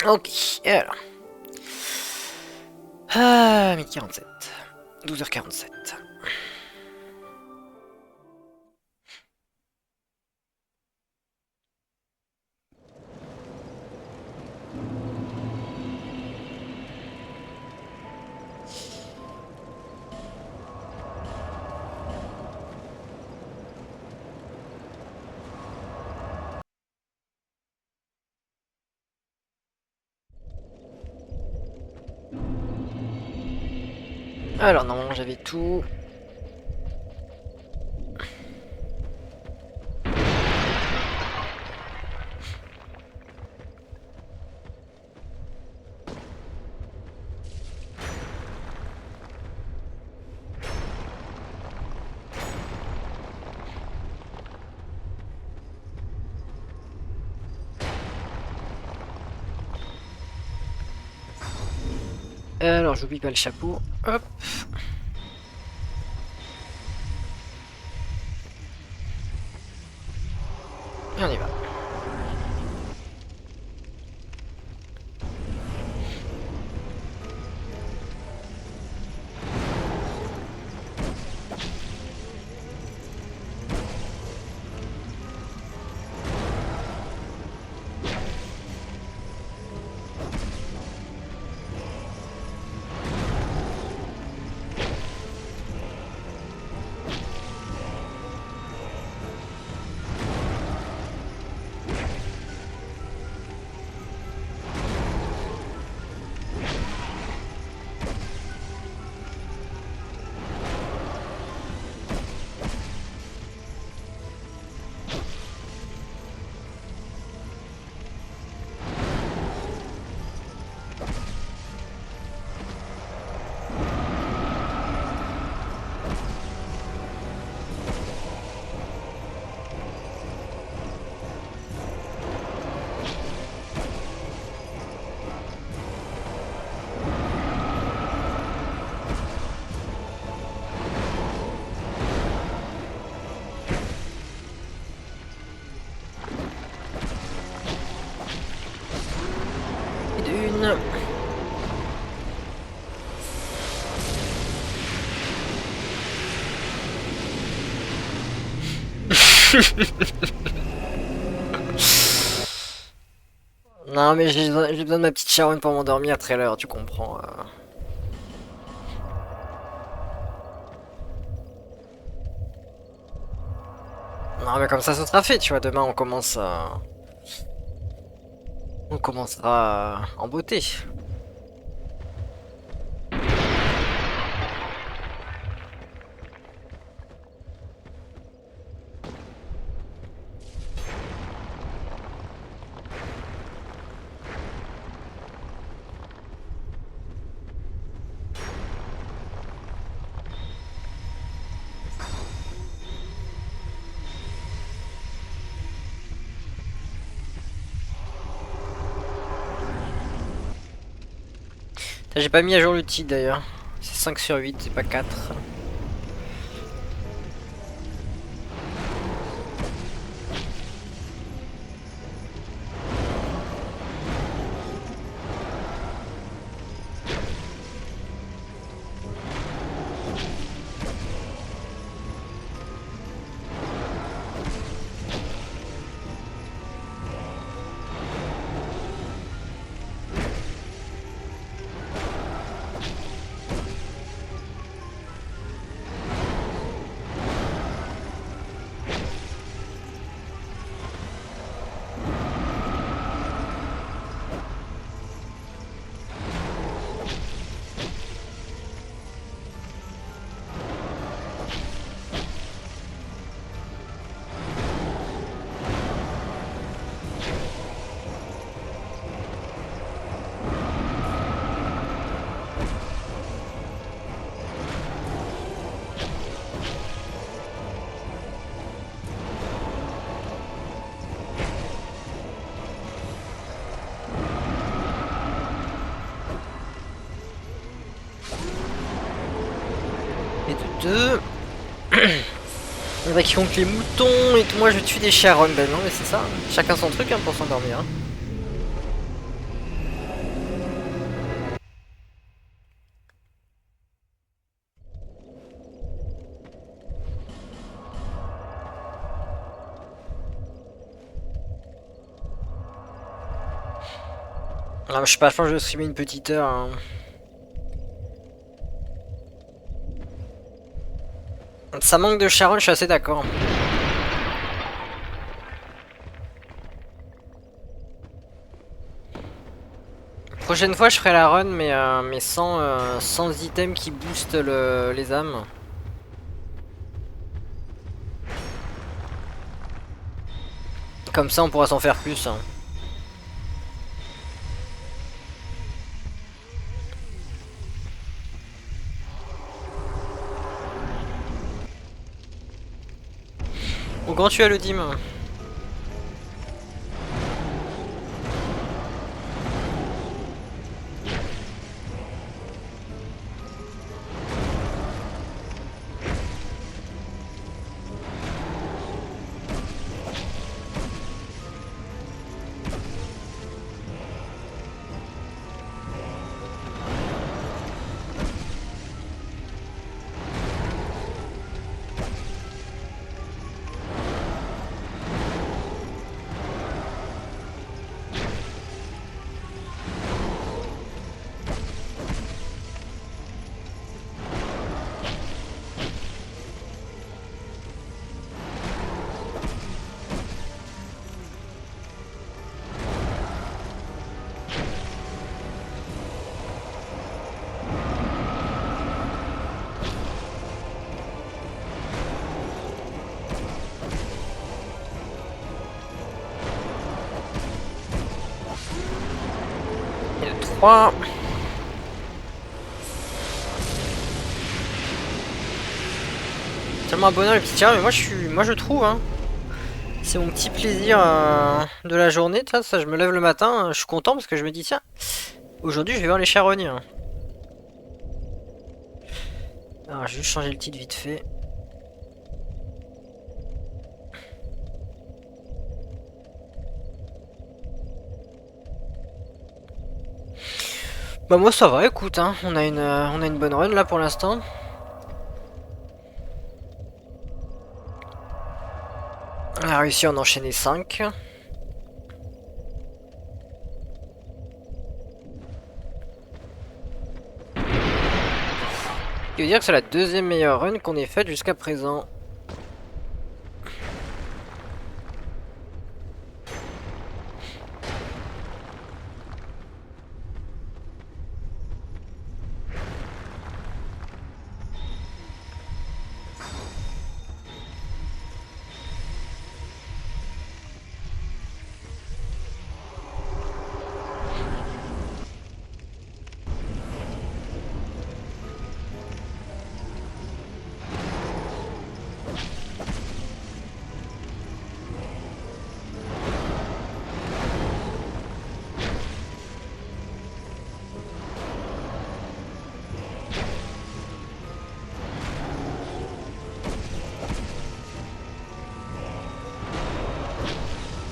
Ok, et alors. Ah, 10h47. 12h47. Alors, normalement, j'avais tout. Alors, j'oublie pas le chapeau. Hop. Et on y va. Et d'une. Non, mais j'ai besoin de ma petite charogne pour m'endormir, trailer, tu comprends. Non, mais comme ça, ce sera fait, tu vois. Demain, on commence à. On commencera en beauté. J'ai pas mis à jour le titre d'ailleurs. C'est 5/8, c'est pas 4. Et de deux. Il y en a qui comptent les moutons et tout. Moi je tue des charognes. Ben non, mais c'est ça. Chacun son truc hein, pour s'endormir. Hein. Ah, je sais pas, je pense que je vais streamer une petite heure, hein. Ça manque de Charonne, je suis assez d'accord. Prochaine fois, je ferai la run, mais sans items qui boostent les âmes. Comme ça, on pourra s'en faire plus, hein. Bon, quand tu as le dim. Et le 3. Tellement un bonheur les petits tirs, mais moi je trouve, hein. C'est mon petit plaisir de la journée, ça, je me lève le matin, je suis content parce que je me dis tiens, aujourd'hui je vais voir les charognes. Alors j'ai juste changé le titre vite fait. Bah moi ça va, écoute, hein, on a une bonne run là pour l'instant. On a réussi à en enchaîner 5. Ce qui veut dire que c'est la deuxième meilleure run qu'on ait faite jusqu'à présent.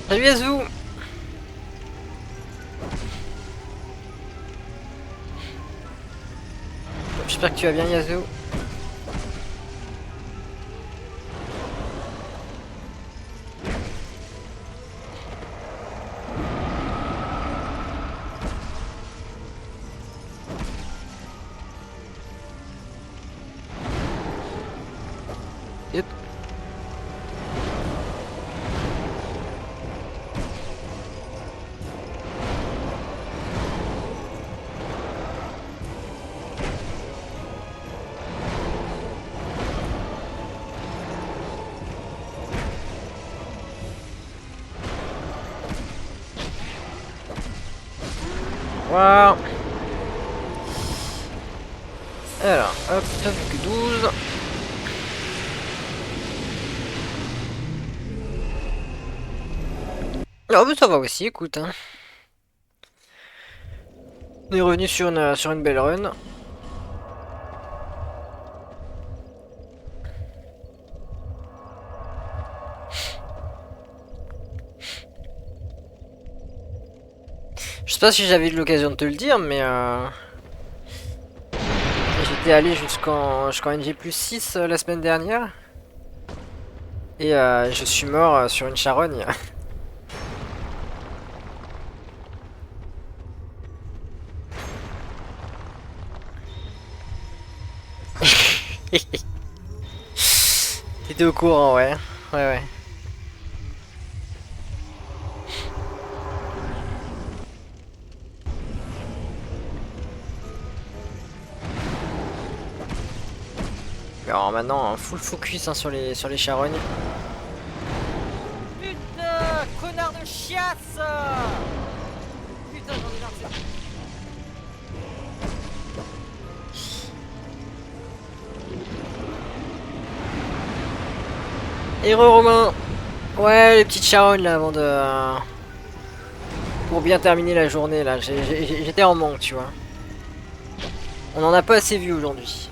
Salut Yazoo. J'espère que tu vas bien Yazoo. Yep. Wow. Alors, hop, plus que 12. Ah bah ça va aussi, écoute, hein. On est revenu sur une belle run. Je sais pas si j'avais eu l'occasion de te le dire, mais j'étais allé jusqu'en NG plus 6 la semaine dernière. Et je suis mort sur une charogne. T'es au courant, ouais. Ouais, ouais. Mais alors maintenant, full focus hein, sur les charognes. Putain, connard de chiasse! Putain, j'en ai marre de ça. Héros romain! Ouais, les petites charognes là avant de. Pour bien terminer la journée là. J'étais en manque, tu vois. On en a pas assez vu aujourd'hui.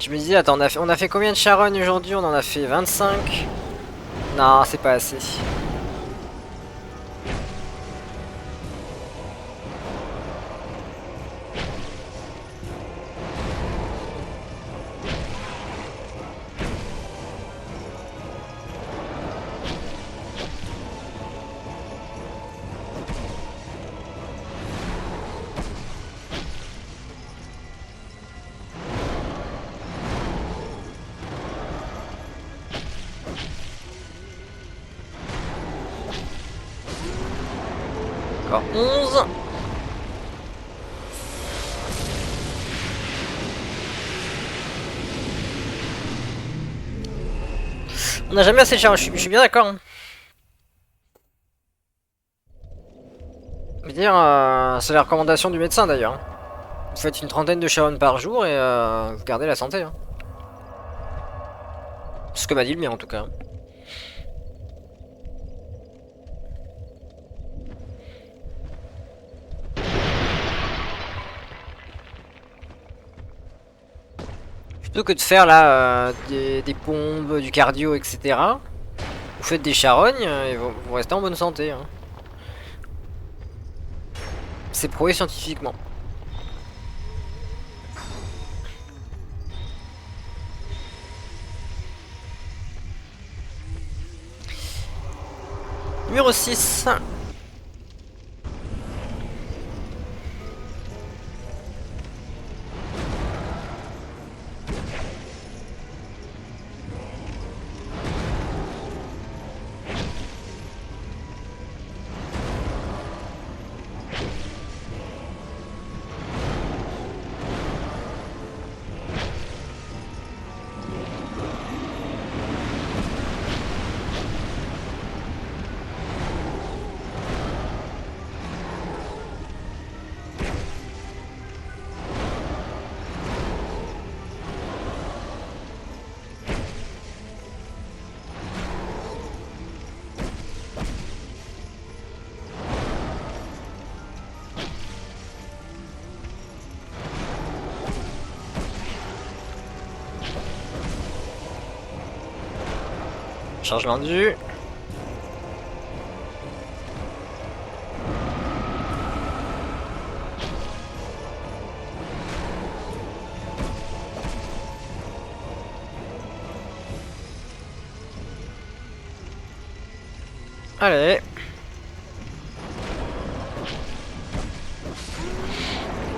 Je me disais, attends, on a fait combien de charognes aujourd'hui? On en a fait 25. Non, c'est pas assez. Encore 11. On n'a jamais assez de charognes, je suis bien d'accord. Hein. Je veux dire, c'est la recommandation du médecin d'ailleurs. Vous faites une trentaine de charognes par jour et vous gardez la santé. Hein. C'est ce que m'a dit le mien en tout cas. Plutôt que de faire là des pompes, du cardio, etc. Vous faites des charognes et vous restez en bonne santé. Hein. C'est prouvé scientifiquement. Numéro 6. Chargement dû. Allez.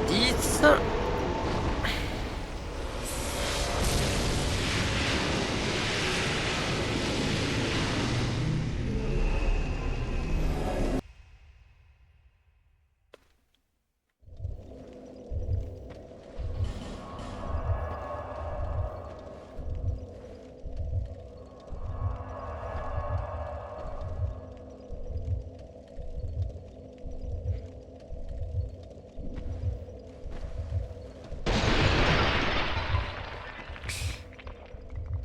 10.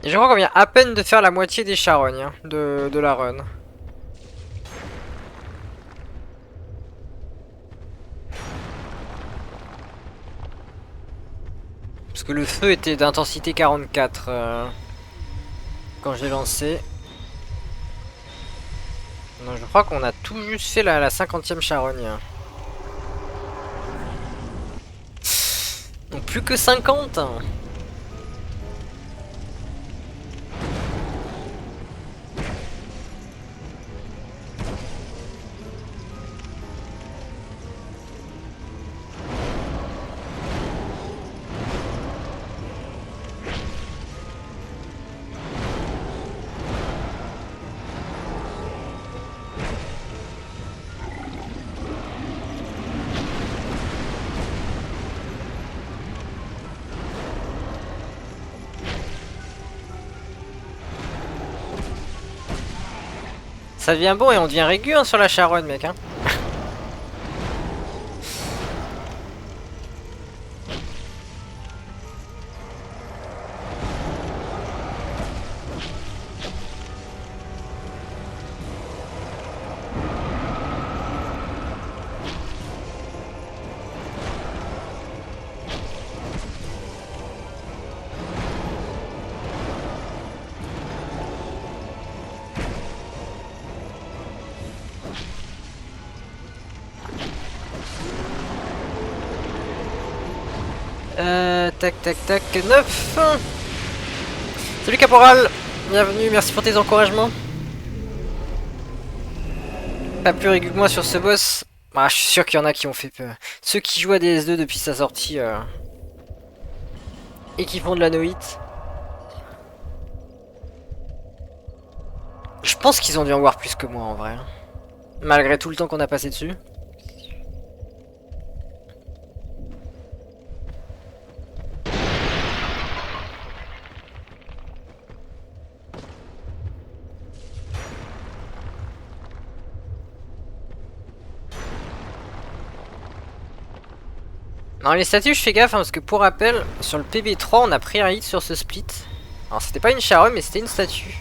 Et je crois qu'on vient à peine de faire la moitié des charognes hein, de la run. Parce que le feu était d'intensité 44 quand j'ai lancé. Donc je crois qu'on a tout juste fait la 50e charogne. Donc plus que 50. Ça devient bon et on devient régu hein, sur la charogne, mec. Hein. Tac tac tac, 9. Salut Caporal, bienvenue, merci pour tes encouragements. Pas plus régulier que moi sur ce boss. Ah, je suis sûr qu'il y en a qui ont fait peur. Ceux qui jouent à DS2 depuis sa sortie et qui font de la no-hit. Je pense qu'ils ont dû en voir plus que moi en vrai. Malgré tout le temps qu'on a passé dessus. Non, les statues, je fais gaffe hein, parce que pour rappel, sur le PB3, on a pris un hit sur ce split. Alors, c'était pas une charogne, mais c'était une statue.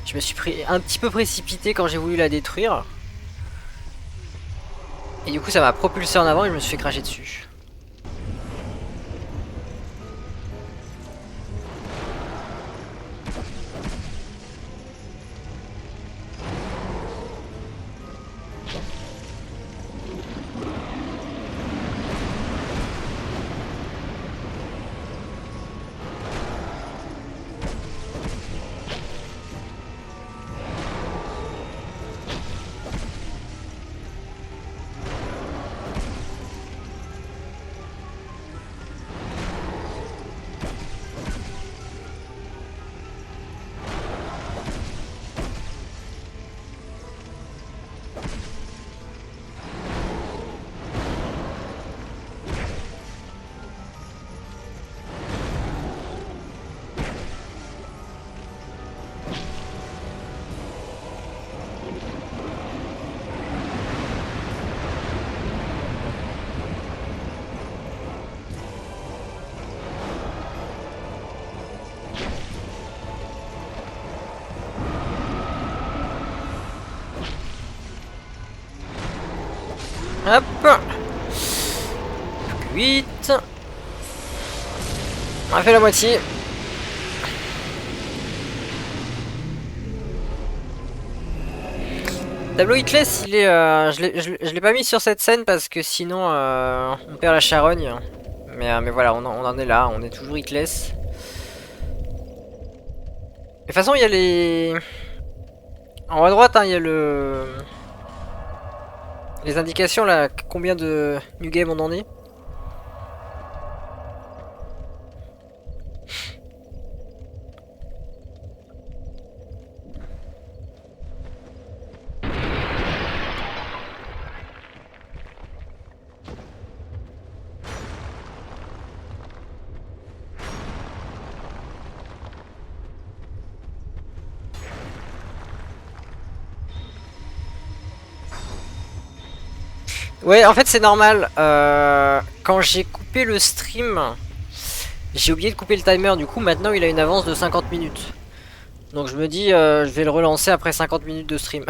Je me suis un petit peu précipité quand j'ai voulu la détruire. Et du coup, ça m'a propulsé en avant et je me suis fait cracher dessus. Hop 8. On a fait la moitié. Tableau hitless, il est, je l'ai pas mis sur cette scène parce que sinon on perd la charogne. Mais voilà, on en est là, on est toujours hitless. De toute façon, il y a les... En haut à droite, hein, il y a les indications là, combien de New Game on en est. Ouais, en fait c'est normal. Quand j'ai coupé le stream, j'ai oublié de couper le timer. Du coup, maintenant il a une avance de 50 minutes. Donc je me dis, je vais le relancer après 50 minutes de stream.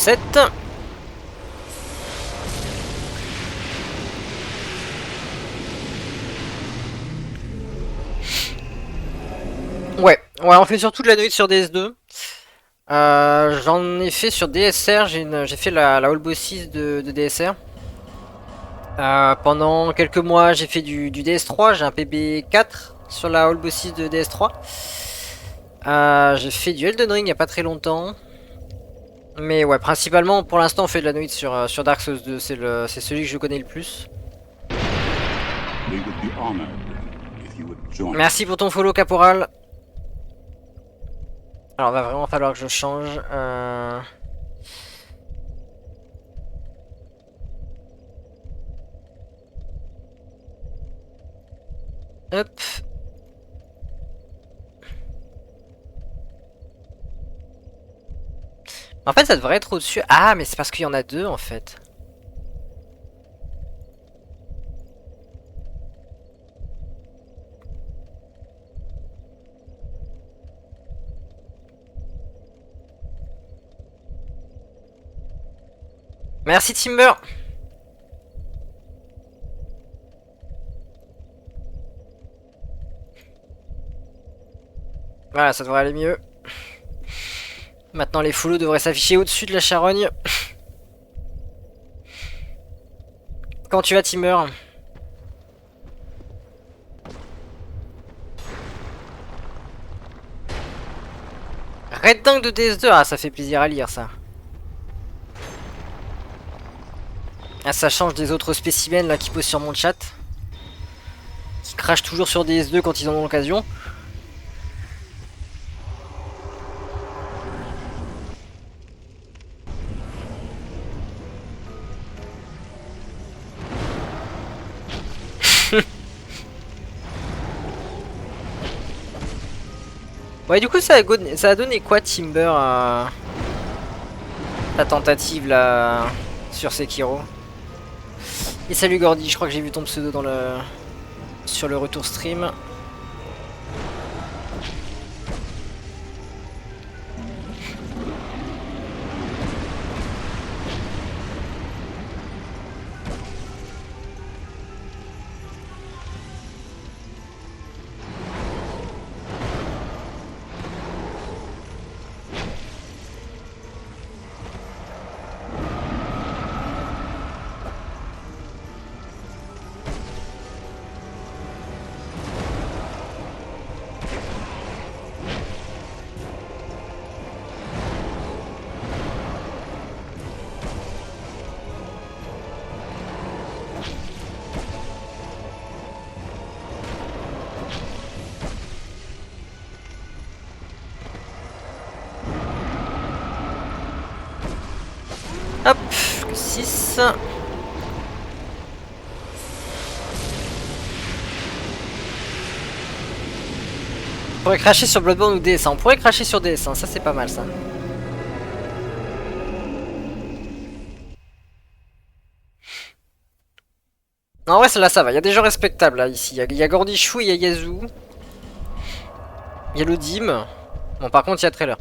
7. Ouais, on fait surtout de la nuit sur DS2. J'en ai fait sur DSR, j'ai fait la All Boss 6 de DSR. Pendant quelques mois, j'ai fait du DS3, j'ai un PB4 sur la All Boss 6 de DS3. J'ai fait du Elden Ring il n'y a pas très longtemps. Mais ouais, principalement pour l'instant on fait de la nuit sur Dark Souls 2, c'est celui que je connais le plus. Merci pour ton follow Caporal. Alors va vraiment falloir que je change. Hop. En fait ça devrait être au-dessus. Ah mais c'est parce qu'il y en a deux en fait. Merci Timber. Voilà, ça devrait aller mieux. Maintenant les follow devraient s'afficher au-dessus de la charogne. Quand tu vas Timber? Red Dingue de DS2, ah ça fait plaisir à lire ça. Ah ça change des autres spécimens là qui posent sur mon chat. Qui crachent toujours sur DS2 quand ils en ont l'occasion. Ouais du coup ça a donné quoi Timber ta tentative là sur Sekiro? Et salut Gordy, je crois que j'ai vu ton pseudo dans sur le retour stream. Hop, 6. On pourrait cracher sur Bloodborne ou DS1. On pourrait cracher sur DS1, ça c'est pas mal ça. En vrai là ça va, il y a des gens respectables là ici. Il y a Gordichou, il y a Yazoo. Il y a l'Odim. Bon par contre il y a Trailer.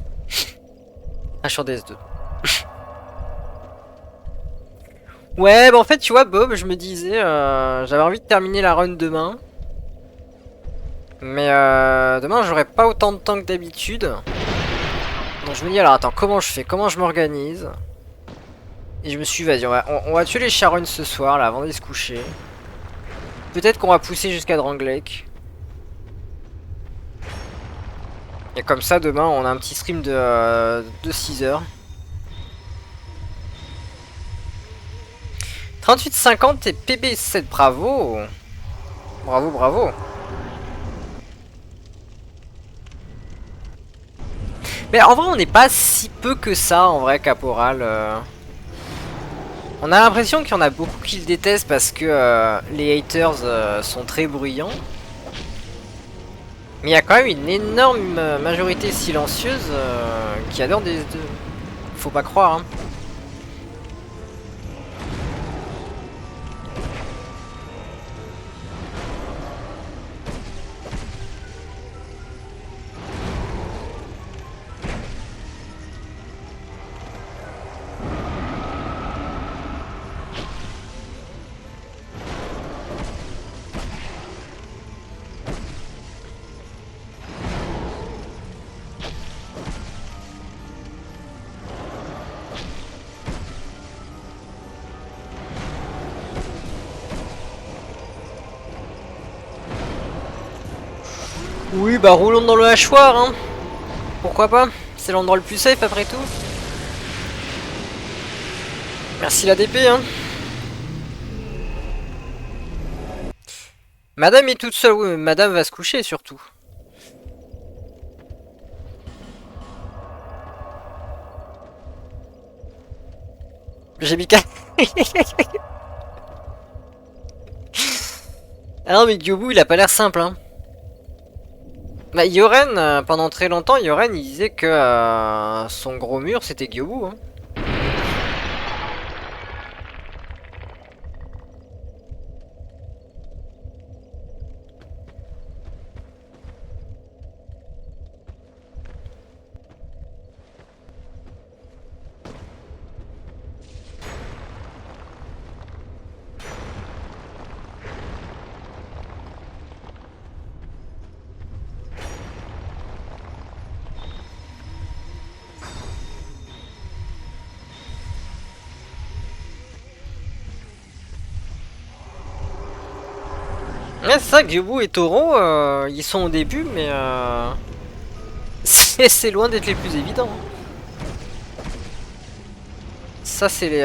Ah sur DS2. Ouais bah en fait tu vois Bob, je me disais j'avais envie de terminer la run demain. Mais demain j'aurai pas autant de temps que d'habitude. Donc je me dis alors attends comment je fais, comment je m'organise. Et je me suis dit vas-y on va tuer les charognes ce soir là avant d'aller se coucher. Peut-être qu'on va pousser jusqu'à Dranglek. Et comme ça demain on a un petit stream de 6 heures. 38,50 et PB7, bravo. Bravo, bravo. Mais en vrai on n'est pas si peu que ça en vrai Caporal. On a l'impression qu'il y en a beaucoup qui le détestent parce que les haters sont très bruyants. Mais il y a quand même une énorme majorité silencieuse qui adore des... Faut pas croire hein. Oui, bah roulons dans le hachoir, hein. Pourquoi pas? C'est l'endroit le plus safe après tout. Merci la DP, hein. Madame est toute seule, oui, mais madame va se coucher surtout. J'ai mis Ah non, mais Gyobu il a pas l'air simple, hein. Bah, Yoren, pendant très longtemps, Yoren il disait que son gros mur c'était Gyobu, hein. Ouais, c'est ça, Gyobu et Toro, ils sont au début, mais c'est loin d'être les plus évidents, hein. Ça, c'est les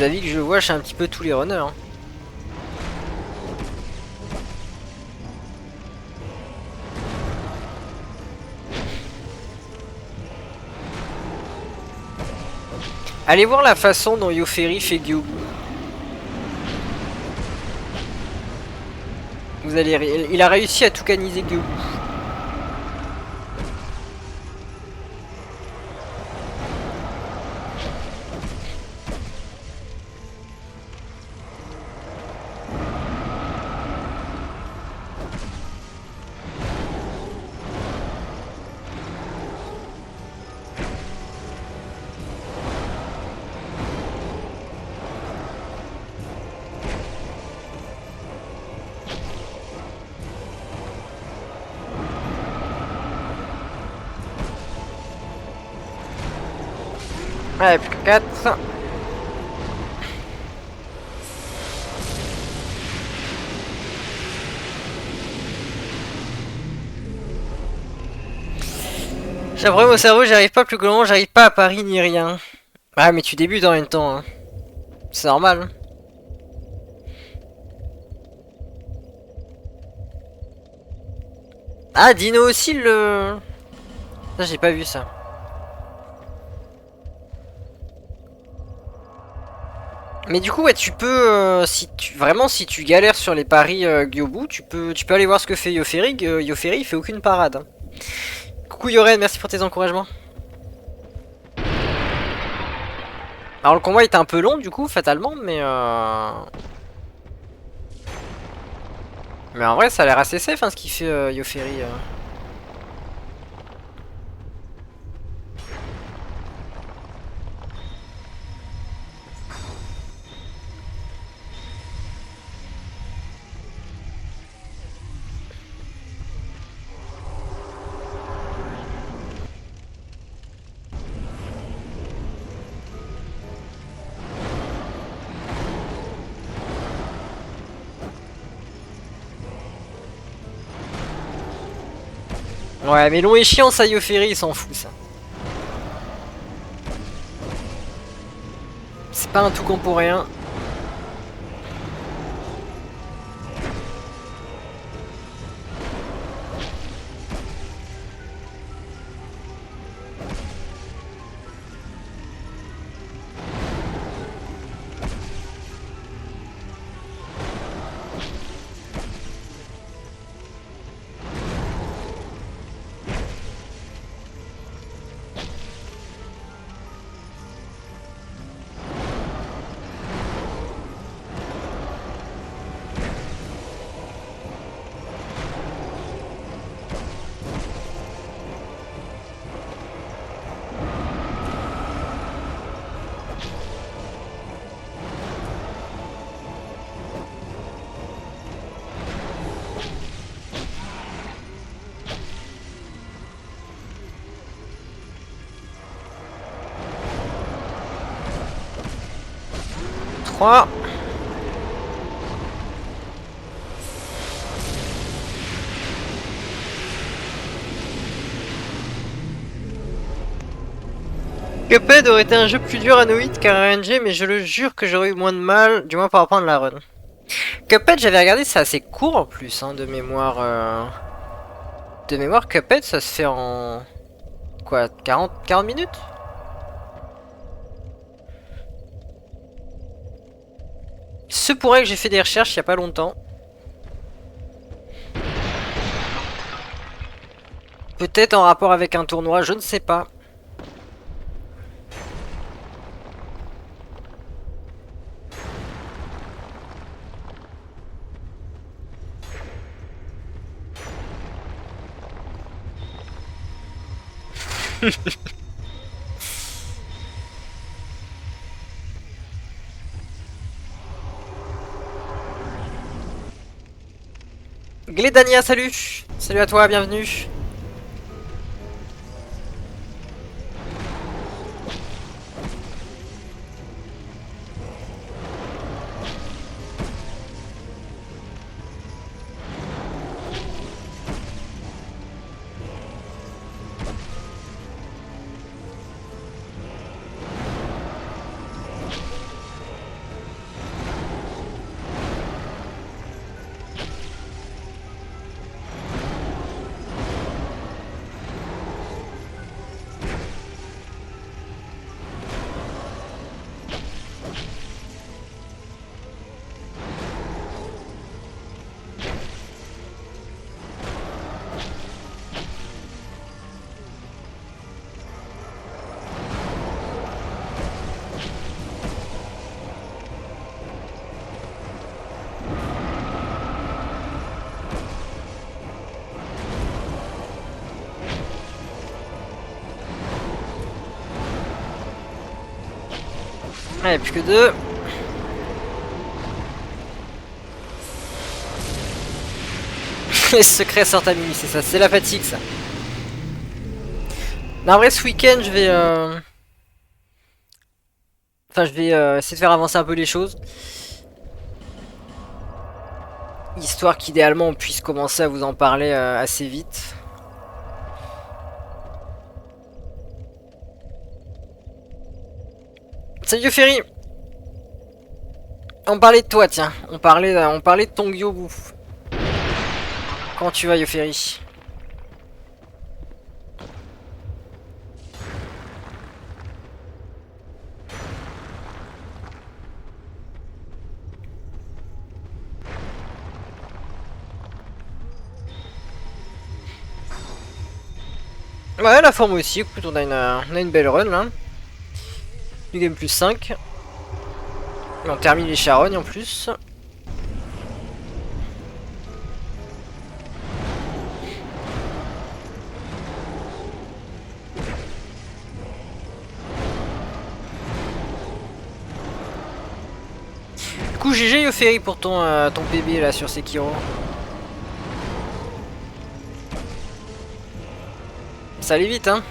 avis que je vois chez un petit peu tous les runners, hein. Allez voir la façon dont Yoferi fait Gyobu. Il a réussi à tout caniser Gyobu. Ouais, plus que 4. J'ai un problème au cerveau, j'arrive pas plus globalement, j'arrive pas à Paris ni rien. Ah mais tu débutes en même temps, hein. C'est normal, hein. Ah, Dino aussi le... Ça j'ai pas vu ça. Mais du coup ouais tu peux si tu vraiment si tu galères sur les paris Gyobu, tu peux aller voir ce que fait Yoferi. Yoferi il fait aucune parade, hein. Coucou Yoren, merci pour tes encouragements. Alors le combat était un peu long du coup fatalement mais en vrai ça a l'air assez safe, hein, ce qu'il fait Yoferi. Ouais mais long et chiant ça Yoferi il s'en fout ça. C'est pas un tout con pour rien. Trois. Cuphead aurait été un jeu plus dur à No Hit qu'à RNG, mais je le jure que j'aurais eu moins de mal, du moins pour apprendre la run. Cuphead, j'avais regardé, c'est assez court en plus, hein, de mémoire. De mémoire, Cuphead, ça se fait en... Quoi, 40 minutes? Ce pourrait que j'ai fait des recherches il y a pas longtemps. Peut-être en rapport avec un tournoi, je ne sais pas. Glédania, salut! Salut à toi, bienvenue! Allez, plus que deux. Les secrets sortent à minuit, c'est ça, c'est la fatigue ça. Non, en vrai, ce week-end, je vais... Enfin, je vais essayer de faire avancer un peu les choses. Histoire qu'idéalement, on puisse commencer à vous en parler assez vite. Salut Ferry. On parlait de toi, tiens. On parlait de ton Gyobu. Comment tu vas, Yoferi? Ouais, la forme aussi. Écoute, on a une belle run là. Du game plus 5. Et on termine les charognes en plus. Du coup, GG Yoferi pour ton PB là sur Sekiro. Ça allait vite, hein.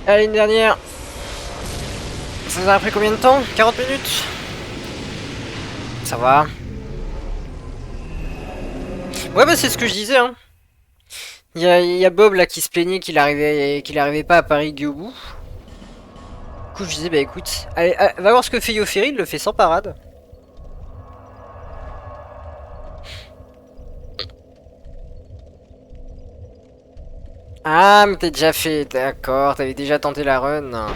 Allez, une dernière. Ça vous a pris combien de temps? 40 minutes? Ça va. Ouais, bah c'est ce que je disais, hein. Il y a Bob là qui se plaignait qu'il arrivait pas à Paris Gyobu. Du coup, je disais, bah écoute, allez, va voir ce que fait Yoferi, il le fait sans parade. Ah, mais t'as déjà fait, d'accord, t'avais déjà tenté la run.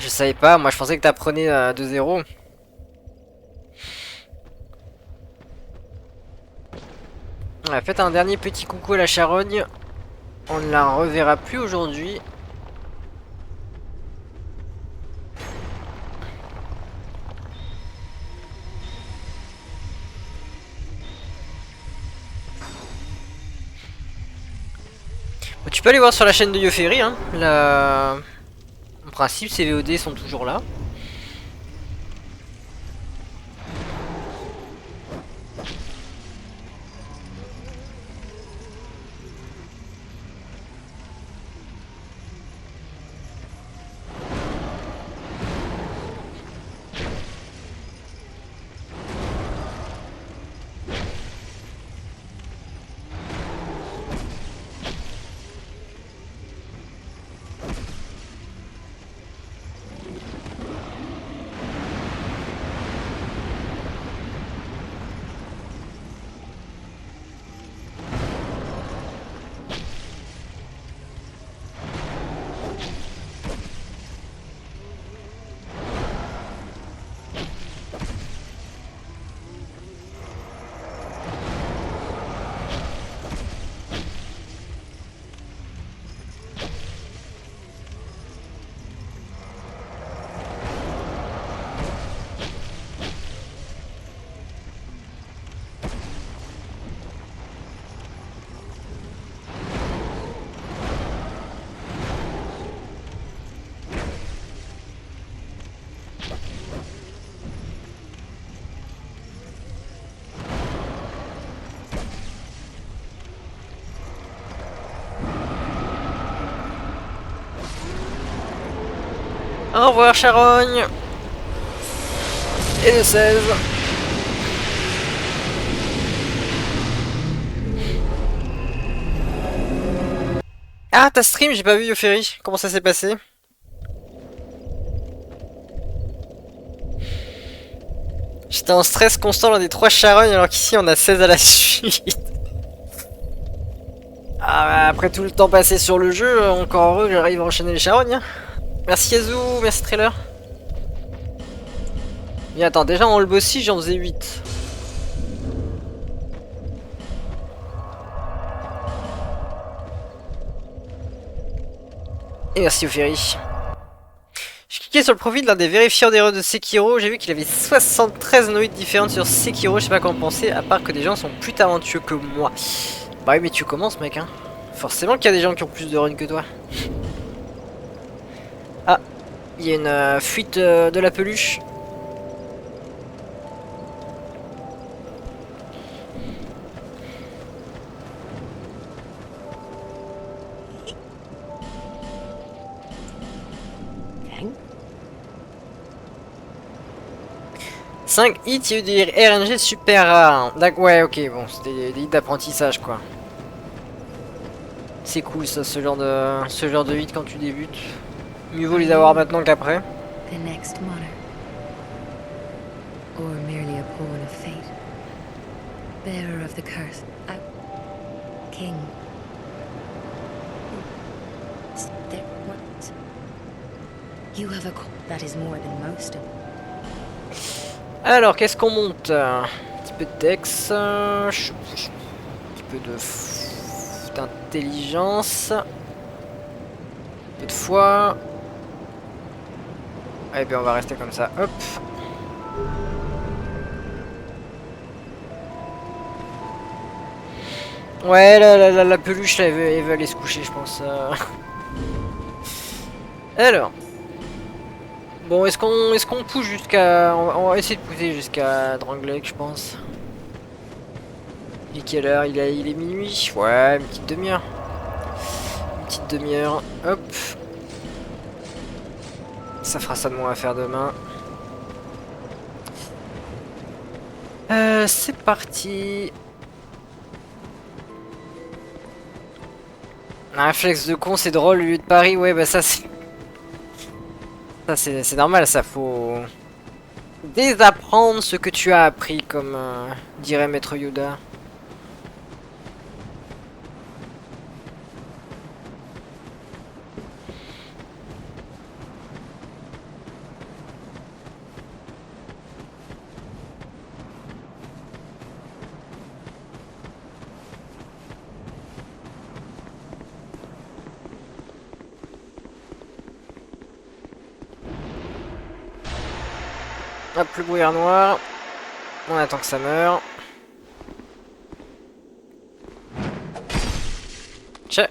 Je savais pas, moi je pensais que t'apprenais 2-0. Ouais, faites un dernier petit coucou à la charogne. On ne la reverra plus aujourd'hui. Bon, tu peux aller voir sur la chaîne de Yoferi, hein. En principe, ces VOD sont toujours là. Au revoir Charogne. Et le 16. Ah, ta stream, j'ai pas vu Yoferi. Comment ça s'est passé? J'étais en stress constant lors des 3 charognes alors qu'ici on a 16 à la suite. Ah, bah, après tout le temps passé sur le jeu, encore heureux que j'arrive à enchaîner les charognes. Hein. Merci Yazoo, merci Trailer. Mais attends, déjà en le bossy j'en faisais 8. Et merci Yoferi. J'ai cliqué sur le profil d'un des vérifieurs d'erreurs de Sekiro, j'ai vu qu'il avait 73 noïdes différentes sur Sekiro, je sais pas quoi en penser, à part que des gens sont plus talentueux que moi. Bah oui mais tu commences mec hein. Forcément qu'il y a des gens qui ont plus de runs que toi. Ah, il y a une fuite de la peluche. Okay. 5 hits, il y a eu des RNG super rares. D'accord, ouais, ok, bon, c'était des hits d'apprentissage quoi. C'est cool ça, ce genre de hit quand tu débutes. Mieux vaut les avoir maintenant qu'après. The next monarch. Or merely a pawn of fate. Bearer of the curse. A king. There, what? You have a that is more than most of. Alors, qu'est-ce qu'on monte? Un petit peu de Dex, un petit peu d'intelligence, un peu de foi. Eh bien, on va rester comme ça. Hop. Ouais, la peluche, là, elle veut aller se coucher, je pense. Alors. Bon, est-ce qu'on pousse jusqu'à... On va essayer de pousser jusqu'à Drangleic, je pense. Il est quelle heure? Il est minuit. Ouais, une petite demi-heure. Une petite demi-heure. Hop. Ça fera ça de moi à faire demain. C'est parti. Un réflexe de con, c'est drôle, le lieu de Paris. Ouais, bah ça c'est... Ça c'est normal, ça faut... désapprendre ce que tu as appris, comme dirait Maître Yoda. Hop, le brouillard noir. On attend que ça meure. Tchè.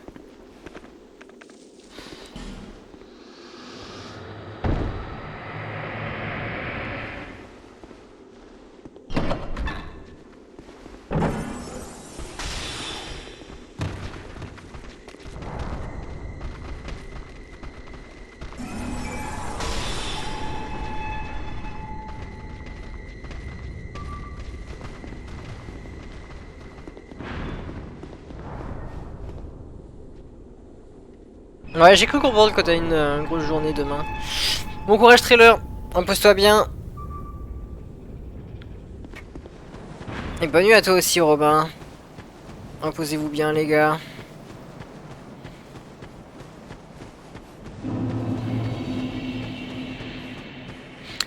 Ouais, j'ai cru comprendre que t'as une grosse journée demain. Bon courage, trailer. Impose-toi bien. Et bonne nuit à toi aussi, Robin. Imposez-vous bien, les gars.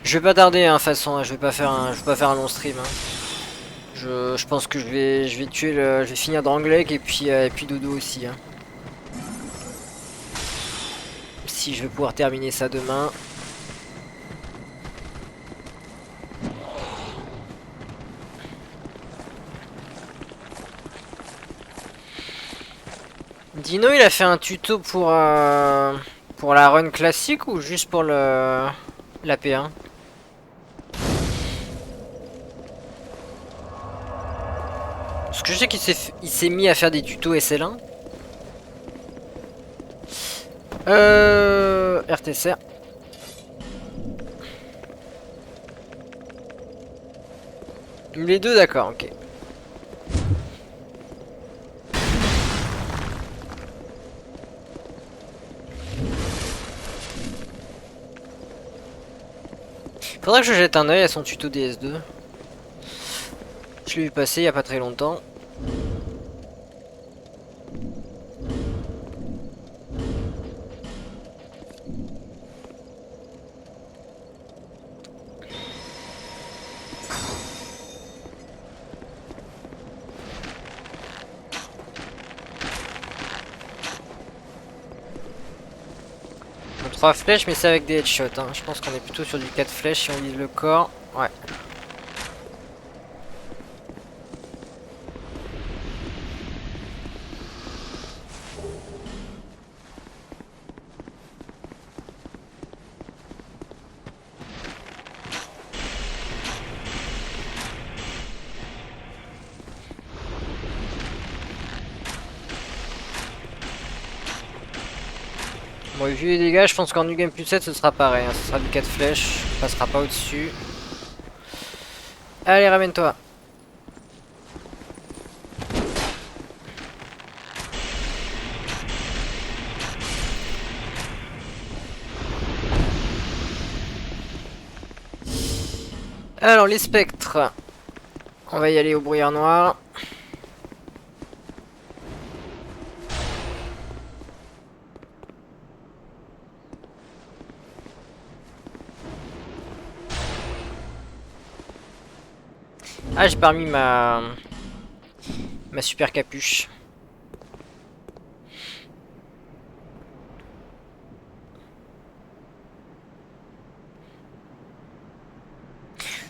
Je vais pas tarder, hein, de toute façon. Hein, je vais pas faire un long stream. Hein. Je pense que je vais tuer je vais finir Drangleic et puis Dodo aussi. Hein. Si je vais pouvoir terminer ça demain. Dino, il a fait un tuto pour la run classique ou juste pour la P1? Parce que je sais qu'il s'est mis à faire des tutos SL1. RTSR. Les deux, d'accord, ok. Faudra que je jette un oeil à son tuto DS2. Je l'ai vu passer il y a pas très longtemps. Bon, 3 flèches, mais c'est avec des headshots. Hein. Je pense qu'on est plutôt sur du 4 flèches si on vise le corps. Ouais. Bon, vu les dégâts, je pense qu'en New Game plus 7 ce sera pareil. Hein. Ce sera du 4 flèches. On passera pas au-dessus. Allez, ramène-toi. Alors, les spectres. On va y aller au brouillard noir. Ah, j'ai pas remis ma super capuche.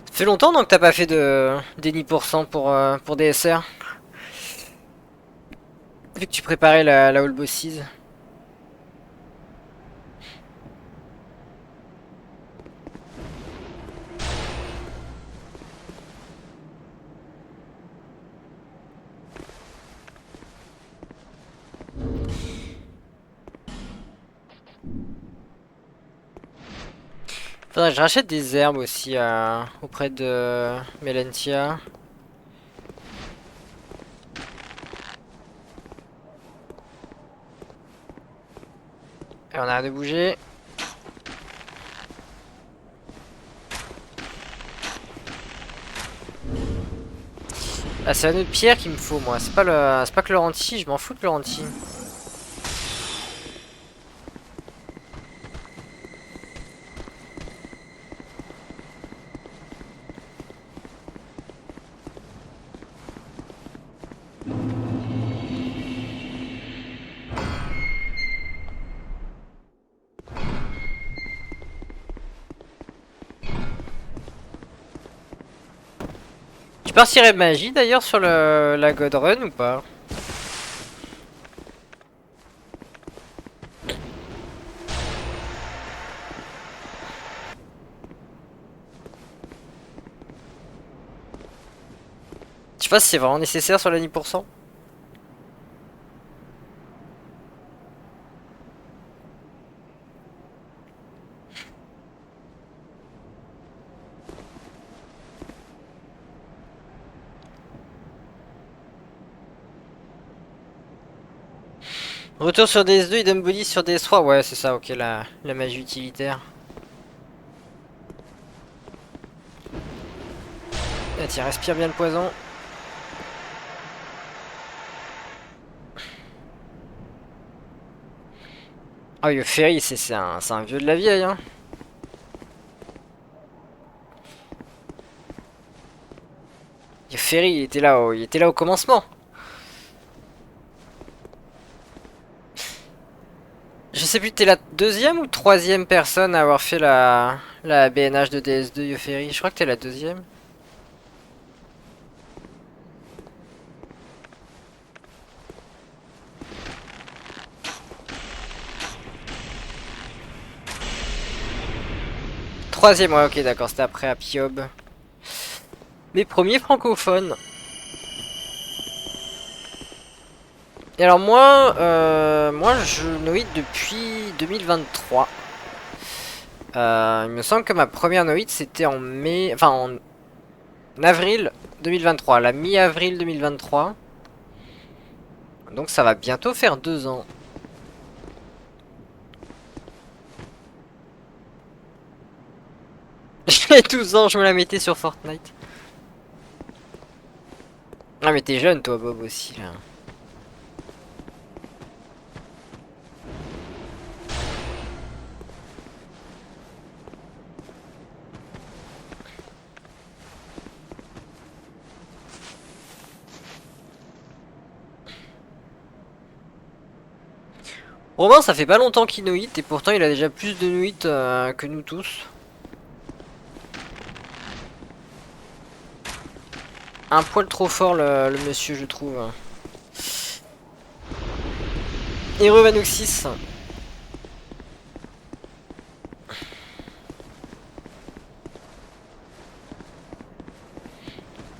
Ça fait longtemps donc t'as pas fait de déni pour DSR. Vu que tu préparais la All Bosses. Faudrait que je rachète des herbes aussi auprès de Melentia. Et on a de bouger. Ah, c'est un nœud de pierre qu'il me faut, moi. C'est pas que le renti, je m'en fous de le renti. partirais magie d'ailleurs sur la God Run ou pas? Je sais pas si c'est vraiment nécessaire sur la 10%. Retour sur DS2, Hidden Body sur DS3. Ouais, c'est ça, ok, la magie utilitaire. Ah, tiens, respire bien le poison. Ah, le Ferry, c'est un vieux de la vieille, hein. Le Ferry, il était là au commencement. Je sais plus, t'es la deuxième ou troisième personne à avoir fait la BNH de DS2 Yoferi. Je crois que t'es la deuxième. Troisième, ouais, ok, d'accord, c'était après Apiob. Mes premiers francophones. Et alors moi je noïde depuis 2023. Il me semble que ma première noïde c'était en mai, enfin en avril 2023, la mi-avril 2023. Donc ça va bientôt faire 2 ans. J'ai 12 ans, je me la mettais sur Fortnite. Ah mais t'es jeune toi Bob aussi là. Romain ça fait pas longtemps qu'il noïde et pourtant il a déjà plus de noïdes que nous tous. Un poil trop fort le monsieur je trouve. Hero Vanoxis.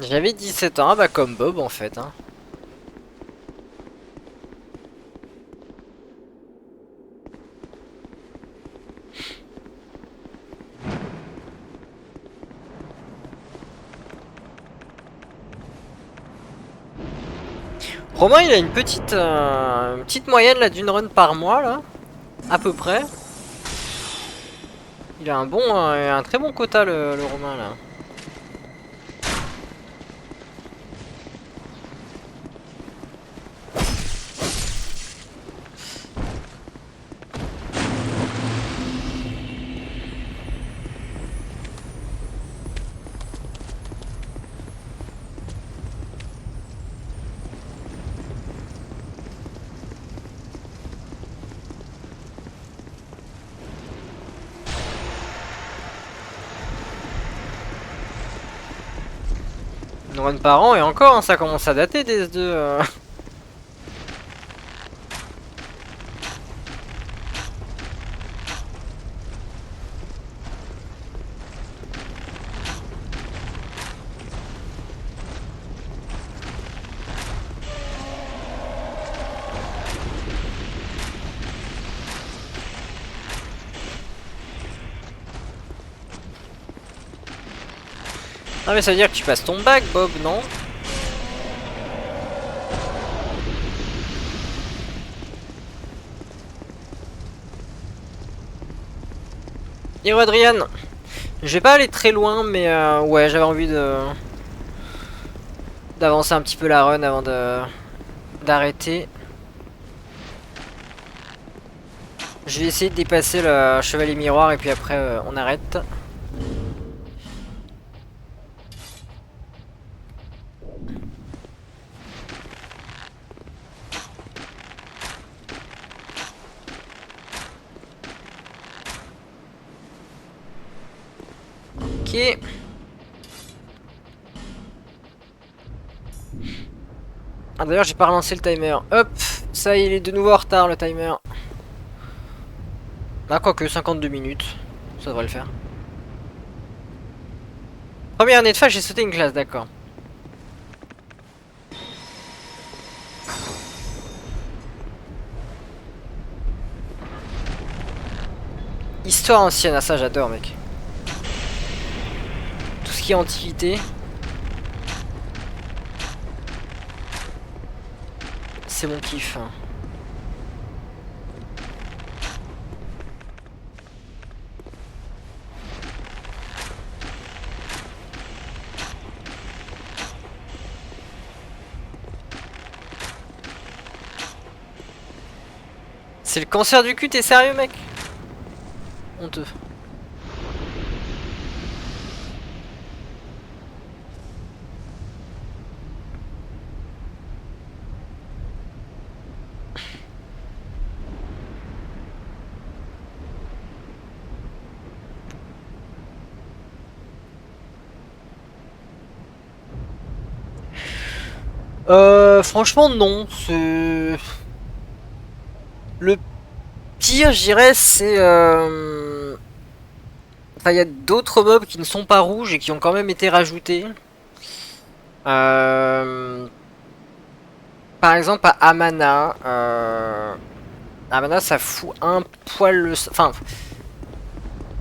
J'avais 17 ans, bah comme Bob en fait. Hein. Romain il a une petite moyenne là d'une run par mois là, à peu près. Il a un très bon quota le Romain là. Une run par an et encore hein, ça commence à dater des S2. Ah mais ça veut dire que tu passes ton bac Bob non? Hero Adrian. Je vais pas aller très loin mais ouais j'avais envie d'avancer un petit peu la run avant d'arrêter. Je vais essayer de dépasser le chevalier miroir et puis après on arrête. Ok. Ah d'ailleurs j'ai pas relancé le timer. Hop, ça il est de nouveau en retard le timer. Ah quoique 52 minutes, ça devrait le faire. Première année de fac, j'ai sauté une classe, d'accord. Histoire ancienne, ah ça j'adore mec. Tout ce qui est antiquité. C'est mon kiff. Hein. C'est le cancer du cul, t'es sérieux mec? Honteux. Franchement non, c'est... Le pire, je dirais, c'est... Enfin, il y a d'autres mobs qui ne sont pas rouges et qui ont quand même été rajoutés. Par exemple, à Amana. Amana, ça fout un poil le... Enfin...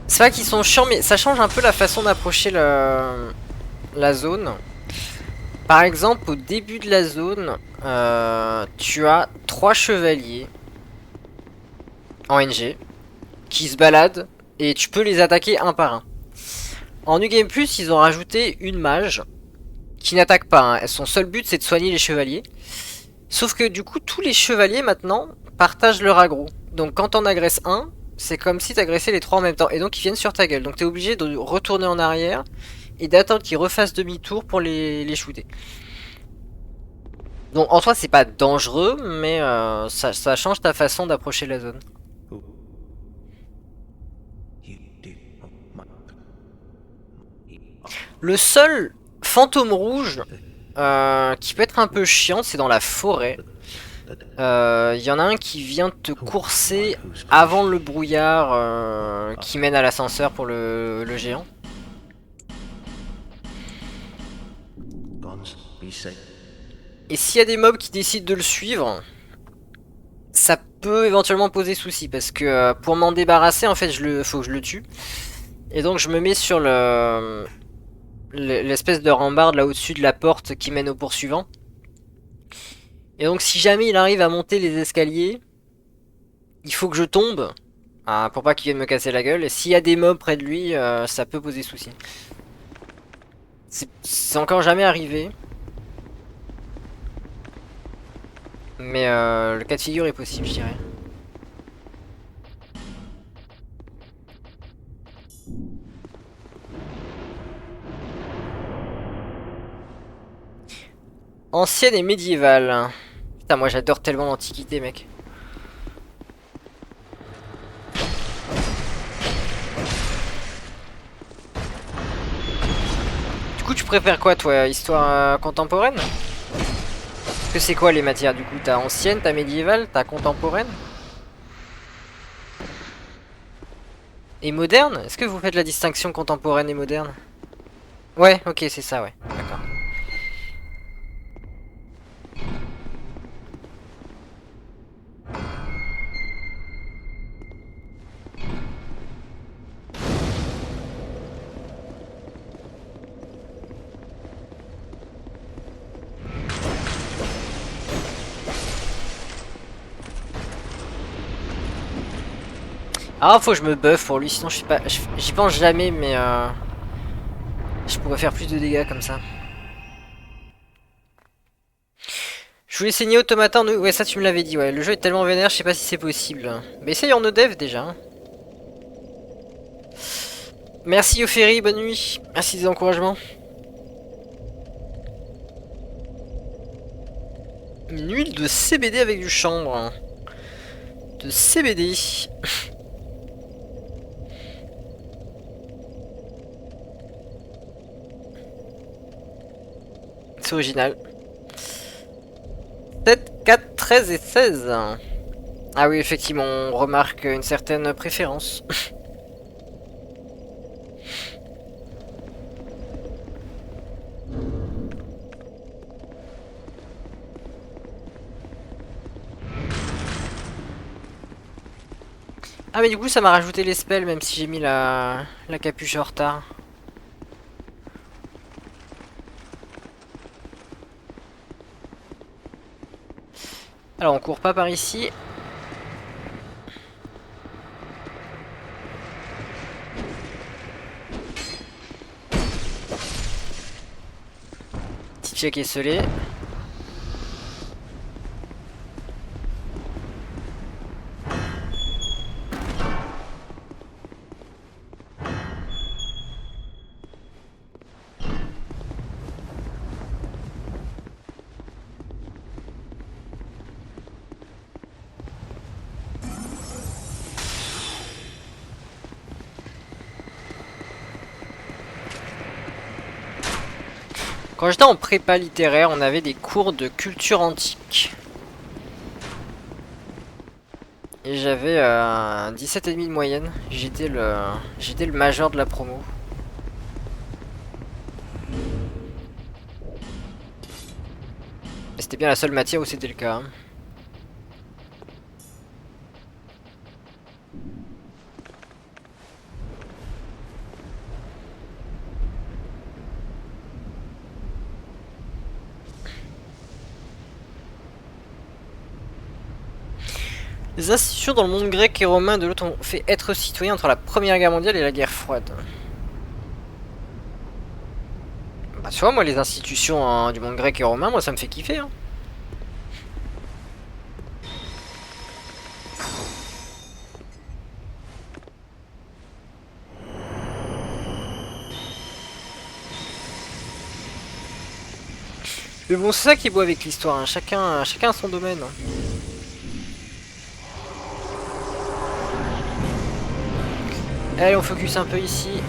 C'est vrai qu'ils sont chiants, mais ça change un peu la façon d'approcher la zone. Par exemple, au début de la zone, tu as 3 chevaliers en NG qui se baladent et tu peux les attaquer un par un. En New Game Plus, ils ont rajouté une mage qui n'attaque pas. Hein. Son seul but, c'est de soigner les chevaliers. Sauf que du coup, tous les chevaliers maintenant partagent leur aggro. Donc quand on agresse un, c'est comme si t'agressais les 3 en même temps. Et donc ils viennent sur ta gueule. Donc t'es obligé de retourner en arrière et d'attendre qu'ils refassent demi-tour pour les shooter. Donc en soi c'est pas dangereux, mais ça change ta façon d'approcher la zone. Le seul fantôme rouge qui peut être un peu chiant, c'est dans la forêt. Il y en a un qui vient te courser avant le brouillard qui mène à l'ascenseur pour le géant. Et s'il y a des mobs qui décident de le suivre, ça peut éventuellement poser souci parce que pour m'en débarrasser, en fait, faut que je le tue. Et donc je me mets sur l'espèce de rambarde là au-dessus de la porte qui mène au poursuivant. Et donc si jamais il arrive à monter les escaliers, il faut que je tombe pour pas qu'il vienne me casser la gueule. Et s'il y a des mobs près de lui, ça peut poser souci. C'est encore jamais arrivé. Mais le cas de figure est possible, je dirais. Ancienne et médiévale. Putain, moi j'adore tellement l'Antiquité, mec. Du coup, tu préfères quoi, toi? Histoire contemporaine? Que c'est quoi les matières, du coup? T'as ancienne, t'as médiévale, t'as contemporaine? Et moderne? Est-ce que vous faites la distinction contemporaine et moderne? Ouais, ok, c'est ça, ouais. D'accord. Ah, faut que je me buff pour lui, sinon je sais pas. J'y pense jamais, mais je pourrais faire plus de dégâts comme ça. Je voulais saigner automatin. Ouais, ça tu me l'avais dit, ouais. Le jeu est tellement vénère, je sais pas si c'est possible. Mais essaye en no-dev déjà. Hein. Merci Ophéry, bonne nuit. Merci des encouragements. Une huile de CBD avec du chanvre. De CBD. C'est original. 13 et 16. Ah oui, effectivement, on remarque une certaine préférence. Ah mais du coup ça m'a rajouté les spells même si j'ai mis la capuche en retard. Alors on court pas par ici. Petit check esselé. Quand j'étais en prépa littéraire, on avait des cours de culture antique. Et j'avais 17,5 de moyenne. J'étais le major de la promo. Et c'était bien la seule matière où c'était le cas. Hein. Les institutions dans le monde grec et romain de l'autre ont fait être citoyen entre la Première Guerre mondiale et la guerre froide. Bah tu vois, moi les institutions du monde grec et romain, moi ça me fait kiffer. Hein. Mais bon, c'est ça qui est beau avec l'histoire, hein. Chacun a son domaine. Hein. Allez, on focus un peu ici.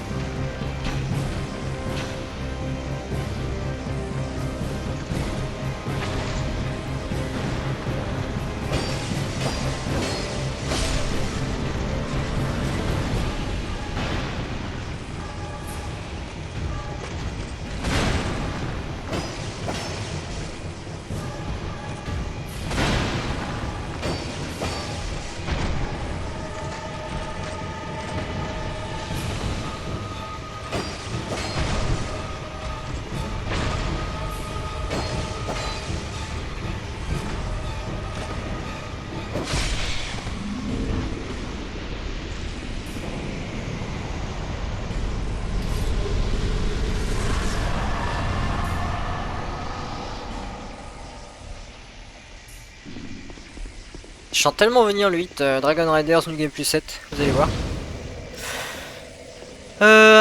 Je sens tellement venir le 8 Dragon Riders New Game Plus 7, vous allez voir.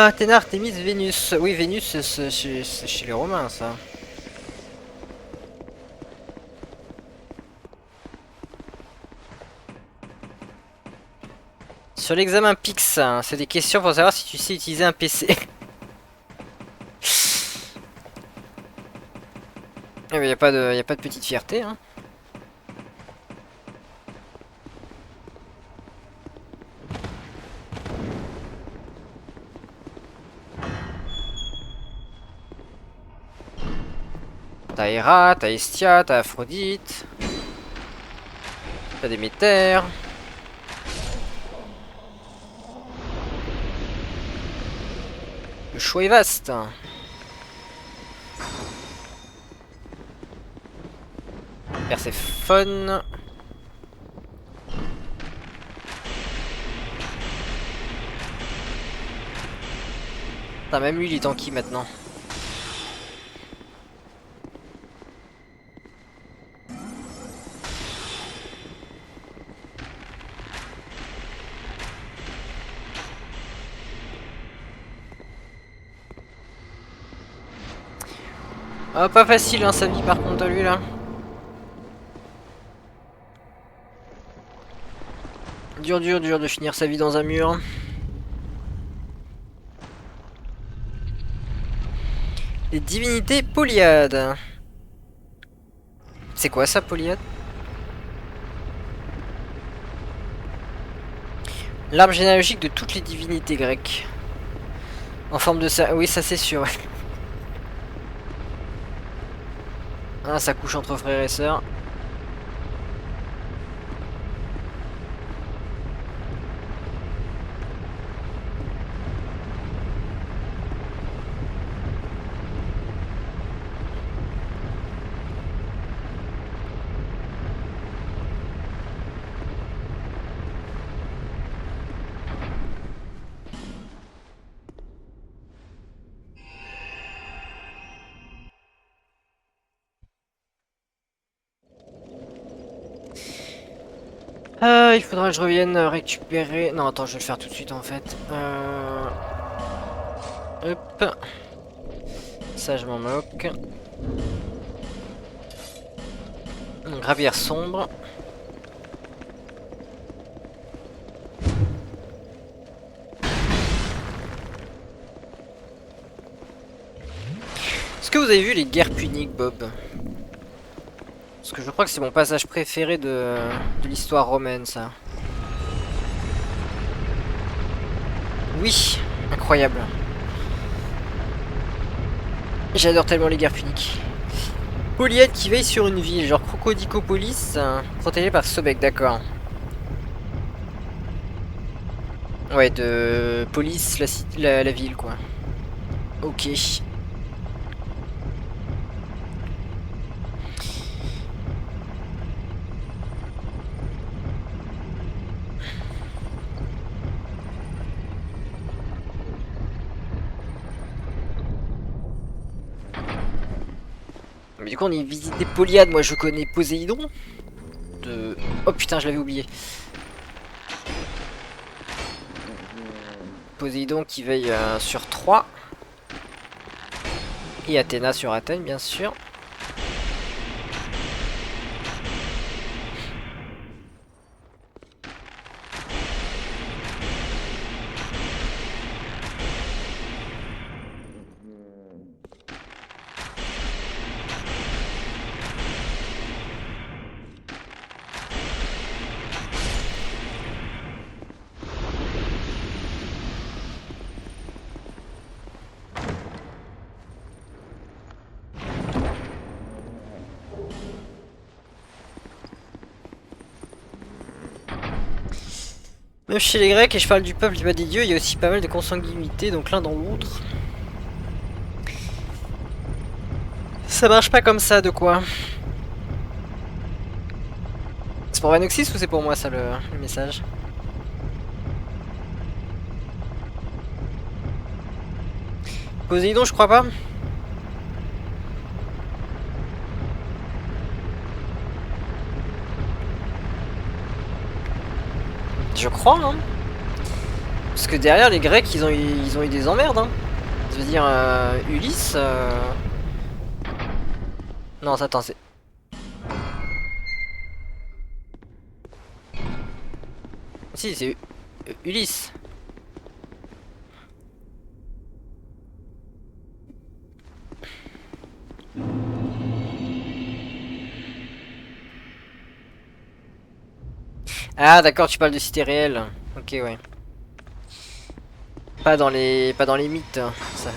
Athéna, Artemis, Vénus. Oui, Vénus, c'est chez les Romains, ça. Sur l'examen Pix, hein, c'est des questions pour savoir si tu sais utiliser un PC. Eh ben, y a pas de petite fierté, hein. T'as Hera, t'as Estia, t'as Aphrodite. T'as Déméter. Le choix est vaste. Perséphone. Putain, même lui il est tanky maintenant. Ah, pas facile hein, sa vie par contre lui là. Dur de finir sa vie dans un mur. Les divinités polyades. C'est quoi ça, polyade? L'arbre généalogique de toutes les divinités grecques. En forme de ça. Oui, ça c'est sûr. Ouais. Ah, ça couche entre frères et sœurs. Il faudra que je revienne récupérer... Non, attends, je vais le faire tout de suite en fait. Hop. Ça, je m'en moque. Gravière sombre. Est-ce que vous avez vu les guerres puniques, Bob? Parce que je crois que c'est mon passage préféré de l'histoire romaine, ça. Oui, incroyable. J'adore tellement les guerres puniques. Polyède qui veille sur une ville, genre Crocodicopolis, protégée par Sobek, d'accord. Ouais, de police, la ville, quoi. Ok. Mais du coup, on y visite des Polyades. Moi, je connais Poséidon. Oh putain, je l'avais oublié. Poséidon qui veille sur Troie. Et Athéna sur Athènes, bien sûr. Même chez les Grecs, et je parle du peuple et pas des dieux, il y a aussi pas mal de consanguinité, donc l'un dans l'autre. Ça marche pas comme ça, de quoi? C'est pour Vanoxis ou c'est pour moi ça le message? Poséidon, je crois pas. Je crois, hein. Parce que derrière, les Grecs, ils ont eu des emmerdes, hein. Je veux dire, Ulysse... Non, attends, c'est... Si, c'est Ulysse. Ah, d'accord, tu parles de cité réelle. Ok, ouais. Pas dans les mythes, hein, ça.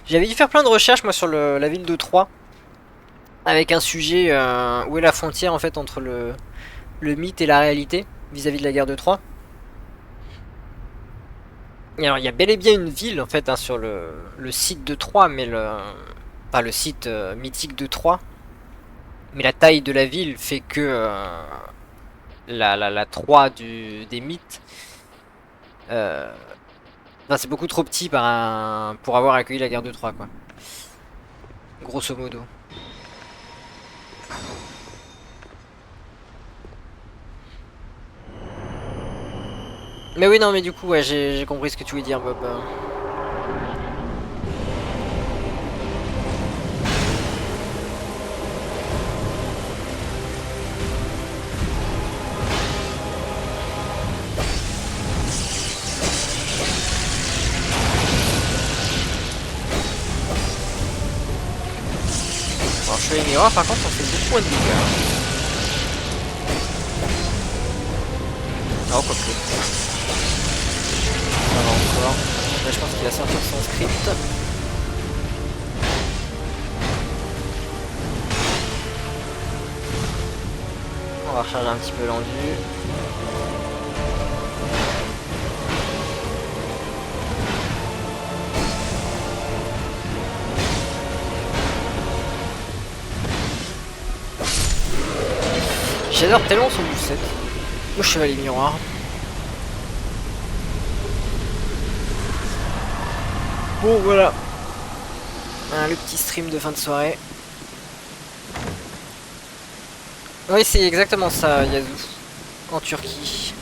J'avais dû faire plein de recherches, moi, sur la ville de Troie. Avec un sujet, où est la frontière, en fait, entre le mythe et la réalité, vis-à-vis de la guerre de Troie. Et alors, il y a bel et bien une ville, en fait, hein, sur le site de Troie, mais pas le site mythique de Troie. Mais la taille de la ville fait que la Troie des mythes, enfin, c'est beaucoup trop petit pour avoir accueilli la guerre de Troie, quoi. Grosso modo. Mais oui, non, mais du coup, ouais, j'ai compris ce que tu voulais dire, Bob. Alors, je fais les miroirs, par contre, on fait beaucoup moins de dégâts. Oh, quoique. Ça va encore. Là, je pense qu'il va sortir son script. On va recharger un petit peu l'endu. J'adore tellement son moveset. Le chevalier miroir. Bon, voilà. Le petit stream de fin de soirée. Oui, c'est exactement ça, Yazoo. En Turquie.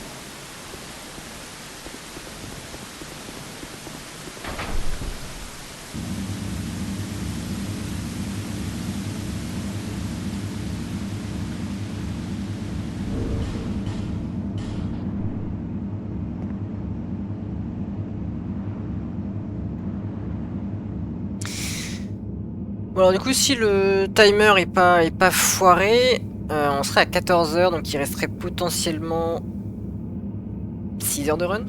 Bon, alors du coup, si le timer est pas foiré, on serait à 14 heures, donc il resterait potentiellement 6 heures de run.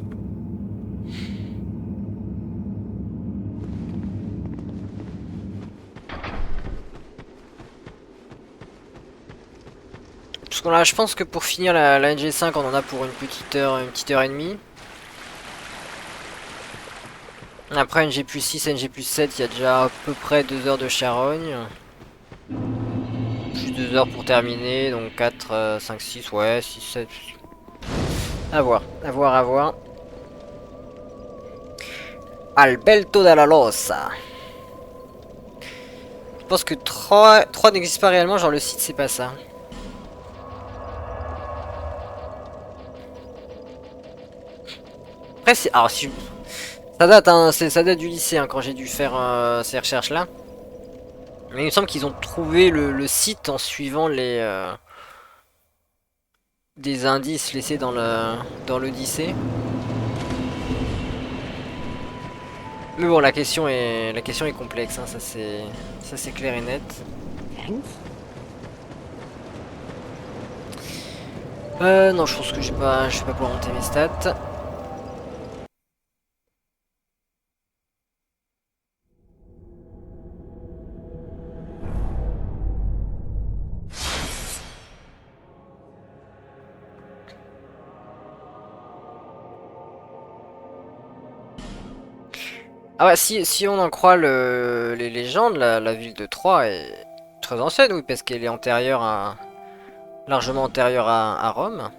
Parce que là, je pense que pour finir la NG5, on en a pour une petite heure et demie. Après NG plus 6, NG plus 7, il y a déjà à peu près 2 heures de charogne. Plus 2 heures pour terminer, donc 4, 5, 6, ouais, 6, 7. À voir, à voir, à voir. Alberto della Losa. Je pense que 3 n'existe pas réellement, genre le site c'est pas ça. Après c'est... Alors si... Ça date, hein, ça date du lycée hein, quand j'ai dû faire ces recherches là. Mais il me semble qu'ils ont trouvé le site en suivant les... des indices laissés dans l'Odyssée. Mais bon, la question est complexe, hein, ça c'est clair et net. Non, je pense que je vais pas pouvoir monter mes stats. Ah ouais, si on en croit les légendes, la ville de Troie est très ancienne, oui, parce qu'elle est antérieure largement antérieure à Rome.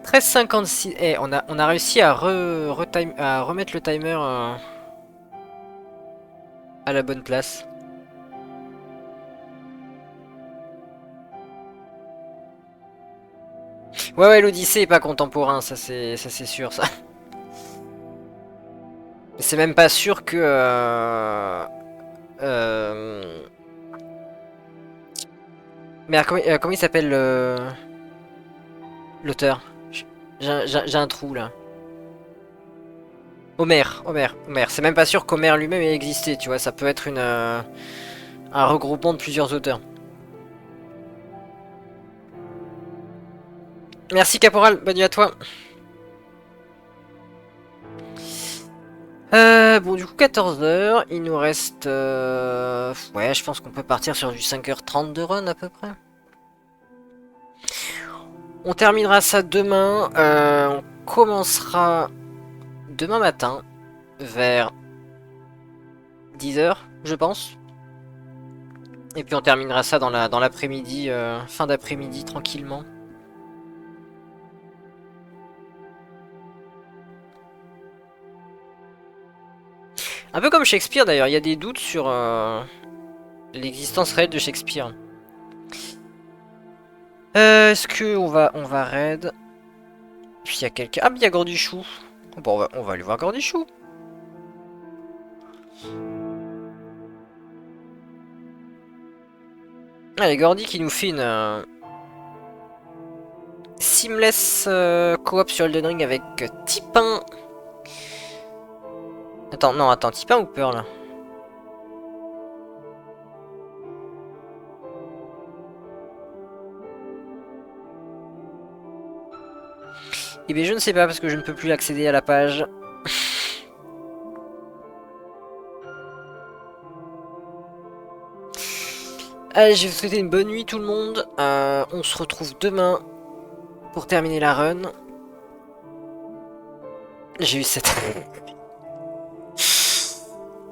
1356. Eh, on a réussi à, à remettre le timer à la bonne place. Ouais, l'Odyssée est pas contemporain, ça c'est sûr, ça. C'est même pas sûr que... Mais comment il s'appelle l'auteur? J'ai un trou là. Homère. C'est même pas sûr qu'Homère lui-même ait existé, tu vois. Ça peut être un regroupement de plusieurs auteurs. Merci Caporal, bonne nuit à toi. Bon, du coup, 14 heures. Il nous reste... Ouais, je pense qu'on peut partir sur du 5h30 de run à peu près. On terminera ça demain. On commencera demain matin vers 10 h, je pense. Et puis on terminera ça dans l'après-midi, fin d'après-midi tranquillement. Un peu comme Shakespeare d'ailleurs, il y a des doutes sur l'existence réelle de Shakespeare. Est-ce que on va raid? Puis il y a quelqu'un. Ah, mais il y a Gordichou. Bon, on va aller voir Gordichou. Allez, Gordy qui nous fait une seamless coop sur Elden Ring avec Tipin. Attends, non, attends, Tipin ou Pearl? Eh bien, je ne sais pas parce que je ne peux plus accéder à la page. Allez, je vais vous souhaiter une bonne nuit tout le monde. On se retrouve demain pour terminer la run. J'ai eu cette...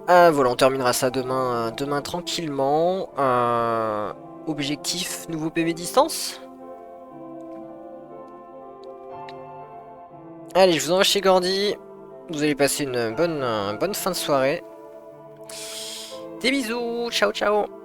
voilà, on terminera ça demain, demain tranquillement. Objectif, nouveau PV distance. Allez, je vous envoie chez Gordy. Vous allez passer une bonne fin de soirée. Des bisous, ciao ciao.